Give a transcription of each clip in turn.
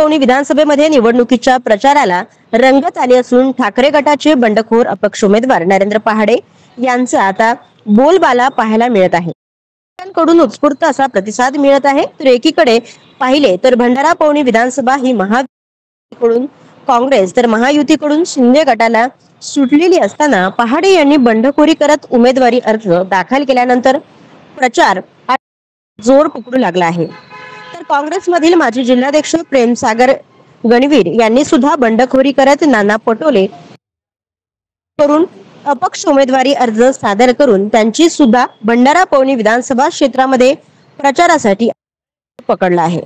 पवनी विधानसभेमध्ये निवडणुकीच्या प्रचाराला रंगत आली असून ठाकरे गटाचे बंडखोर अपक्ष उमेदवार नरेंद्र पहाडे यांचा आता बोलबाला पाहायला मिळत आहे. कडून उत्स्फूर्त असा प्रतिसाद मिळत आहे. तर एकीकडे पाहिले तर भंडारा पवनी विधानसभा ही महायुतीकडून काँग्रेस तर महायुतीकडून शिंदे गटाला सुटलेली असताना पहाडे यांनी बंडखोरी करत उमेदवारी अर्ज दाखल केल्यानंतर प्रचार जोर पकडू लागला आहे. तर काँग्रेसमधील माजी जिल्हाध्यक्ष प्रेमसागर गणवीर यांनी सुद्धा बंडखोरी करत नाना पटोले करून अपक्ष उमेदवारी अर्ज सादर करून त्यांची सुद्धा भंडारा पवनी विधानसभा क्षेत्रामध्ये प्रचारासाठी पकडला आहे.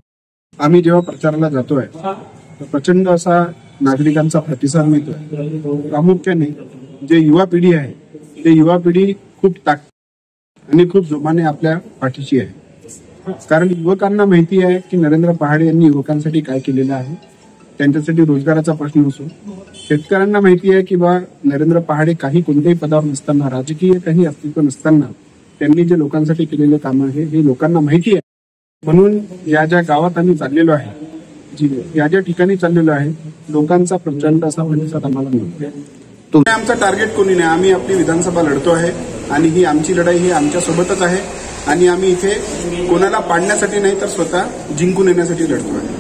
आम्ही जेव्हा प्रचाराला जातोय तर प्रचंड असा नागरिकांचा प्रतिसाद मिळतोय. प्रामुख्याने जे युवा पिढी आहे ते युवा पिढी खूप ताकद आणि खूप जोमाने आपल्या पाठीशी आहे. कारण युवकांना माहिती आहे की नरेंद्र पहाडे यांनी युवकांसाठी काय केलेलं आहे. त्यांच्यासाठी रोजगाराचा प्रश्न असो, शेतकऱ्यांना माहिती आहे की बा नरेंद्र पहाडे काही कोणत्याही पदावर नसताना, राजकीय काही अस्तित्व नसताना त्यांनी जे लोकांसाठी केलेले काम आहे हे लोकांना माहिती आहे. म्हणून या ज्या गावात आम्ही चाललेलो आहे, या ज्या ठिकाणी चाललेलो आहे, लोकांचा प्रचंड असा प्रतिसाद आम्हाला मिळतो. आमचा टार्गेट कोणी नाही, आम्ही आपली विधानसभा लढतो आहे आणि ही आमची लढाई ही आमच्या सोबतच आहे आणि आम्ही इथे कोणाला पाडण्यासाठी नाही तर स्वतः जिंकून येण्यासाठी लढतो आहे.